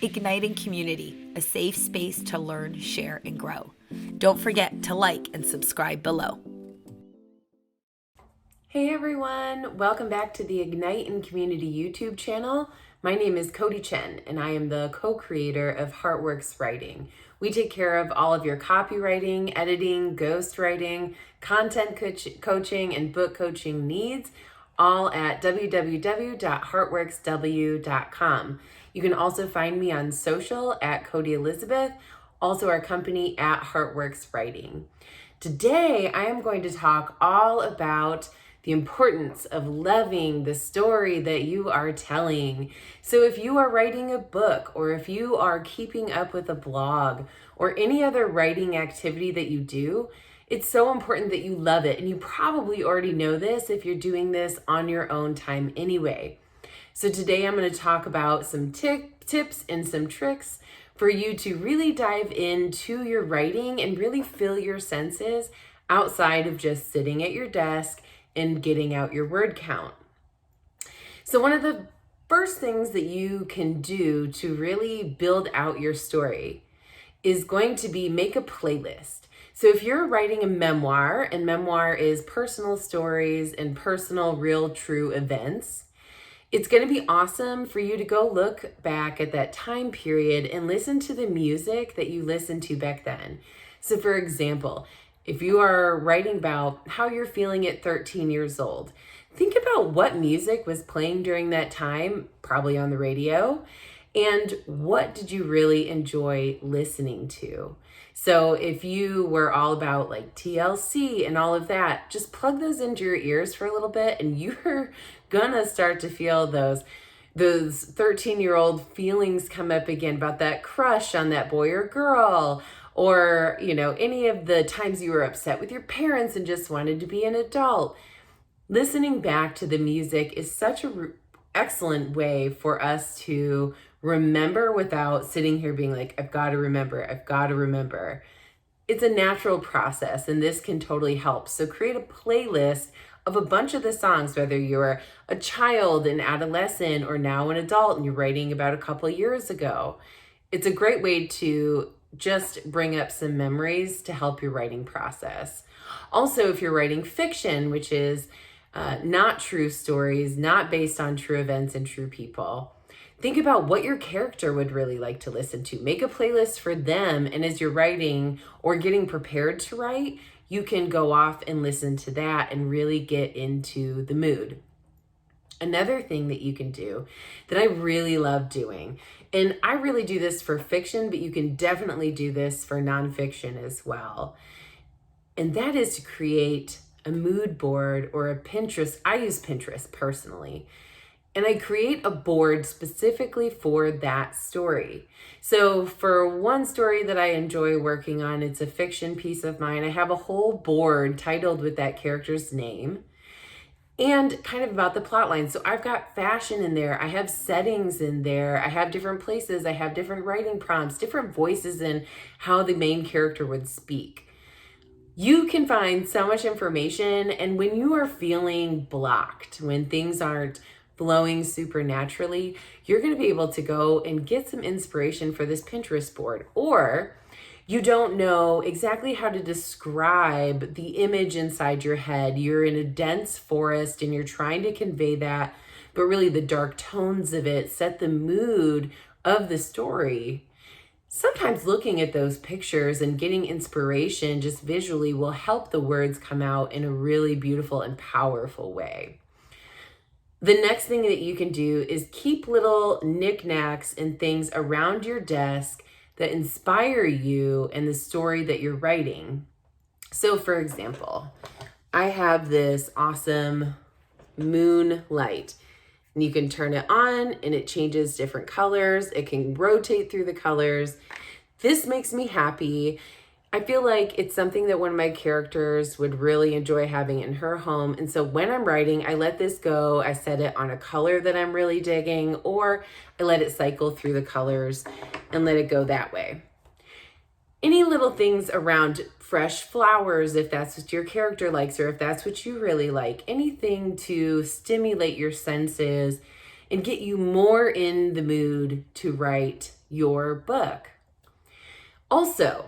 Igniting Community, a safe space to learn, share, and grow. Don't forget to like and subscribe below. Hey everyone, welcome back to the Ignite in Community YouTube channel. My name is Codi Chen and I am the co-creator of Heartworks Writing. We take care of all of your copywriting, editing, ghostwriting, content coaching, and book coaching needs, all at www.heartworksw.com. You can also find me on social at Codi Elizabeth, also our company at Heartworks Writing. Today, I am going to talk all about the importance of loving the story that you are telling. So if you are writing a book, or if you are keeping up with a blog, or any other writing activity that you do, it's so important that you love it. And you probably already know this if you're doing this on your own time anyway. So today I'm going to talk about some tips and some tricks for you to really dive into your writing and really fill your senses outside of just sitting at your desk and getting out your word count. So one of the first things that you can do to really build out your story is going to be make a playlist. So if you're writing a memoir, and memoir is personal stories and personal, real, true events, it's going to be awesome for you to go look back at that time period and listen to the music that you listened to back then. So for example, if you are writing about how you're feeling at 13 years old, think about what music was playing during that time, probably on the radio, and what did you really enjoy listening to? So if you were all about like TLC and all of that, just plug those into your ears for a little bit and you're gonna start to feel those 13-year-old feelings come up again about that crush on that boy or girl, or, you know, any of the times you were upset with your parents and just wanted to be an adult. Listening back to the music is such an excellent way for us to remember without sitting here being like, I've got to remember. It's a natural process, and this can totally help. So create a playlist of a bunch of the songs, whether you're a child, an adolescent, or now an adult and you're writing about a couple years ago. It's a great way to just bring up some memories to help your writing process. Also, if you're writing fiction, which is not true stories, not based on true events and true people, think about what your character would really like to listen to. Make a playlist for them, and as you're writing or getting prepared to write, you can go off and listen to that and really get into the mood. Another thing that you can do that I really love doing, and I really do this for fiction, but you can definitely do this for nonfiction as well, and that is to create a mood board or a Pinterest. I use Pinterest personally, and I create a board specifically for that story. So for one story that I enjoy working on, it's a fiction piece of mine, I have a whole board titled with that character's name and kind of about the plot line. So I've got fashion in there, I have settings in there, I have different places, I have different writing prompts, different voices in how the main character would speak. You can find so much information, and when you are feeling blocked, when things aren't flowing supernaturally, you're going to be able to go and get some inspiration for this Pinterest board. Or you don't know exactly how to describe the image inside your head. You're in a dense forest and you're trying to convey that, but really the dark tones of it set the mood of the story. Sometimes looking at those pictures and getting inspiration just visually will help the words come out in a really beautiful and powerful way. The next thing that you can do is keep little knickknacks and things around your desk that inspire you and the story that you're writing. So for example, I have this awesome moon light, and you can turn it on and it changes different colors. It can rotate through the colors. This makes me happy. I feel like it's something that one of my characters would really enjoy having in her home. And so when I'm writing, I let this go. I set it on a color that I'm really digging, or I let it cycle through the colors and let it go that way. Any little things around fresh flowers, if that's what your character likes, or if that's what you really like, anything to stimulate your senses and get you more in the mood to write your book. Also,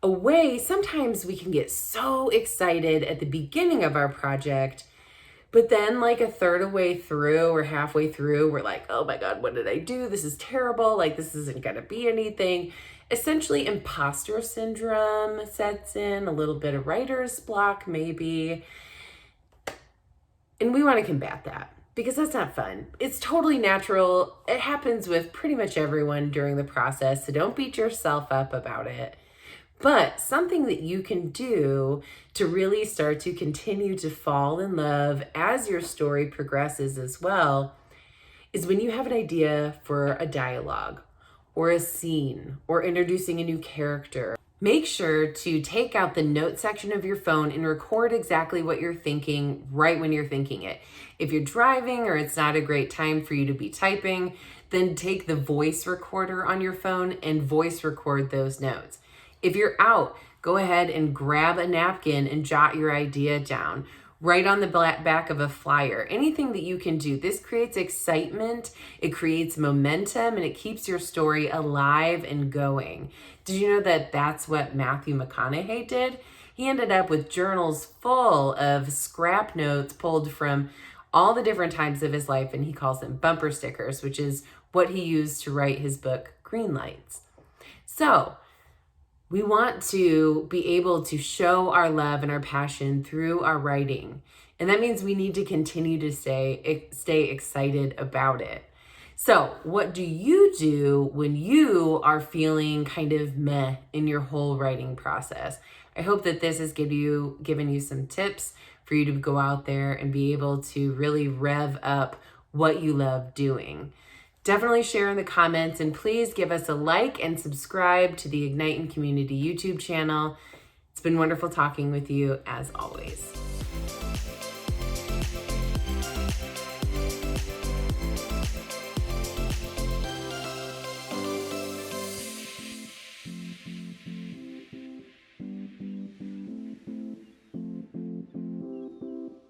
sometimes we can get so excited at the beginning of our project, but then like a third of the way through or halfway through, we're like, oh my God, what did I do? This is terrible. Like, this isn't going to be anything. Essentially, imposter syndrome sets in, a little bit of writer's block maybe. And we want to combat that because that's not fun. It's totally natural. It happens with pretty much everyone during the process, so don't beat yourself up about it. But something that you can do to really start to continue to fall in love as your story progresses as well is when you have an idea for a dialogue or a scene or introducing a new character. Make sure to take out the note section of your phone and record exactly what you're thinking right when you're thinking it. If you're driving or it's not a great time for you to be typing, then take the voice recorder on your phone and voice record those notes. If you're out, go ahead and grab a napkin and jot your idea down. Write on the back of a flyer. Anything that you can do. This creates excitement, it creates momentum, and it keeps your story alive and going. Did you know that that's what Matthew McConaughey did? He ended up with journals full of scrap notes pulled from all the different times of his life, and he calls them bumper stickers, which is what he used to write his book, Green Lights. So, we want to be able to show our love and our passion through our writing. And that means we need to continue to stay excited about it. So what do you do when you are feeling kind of meh in your whole writing process? I hope that this has given you some tips for you to go out there and be able to really rev up what you love doing. Definitely share in the comments, and please give us a like and subscribe to the Ignite in Community YouTube channel. It's been wonderful talking with you as always.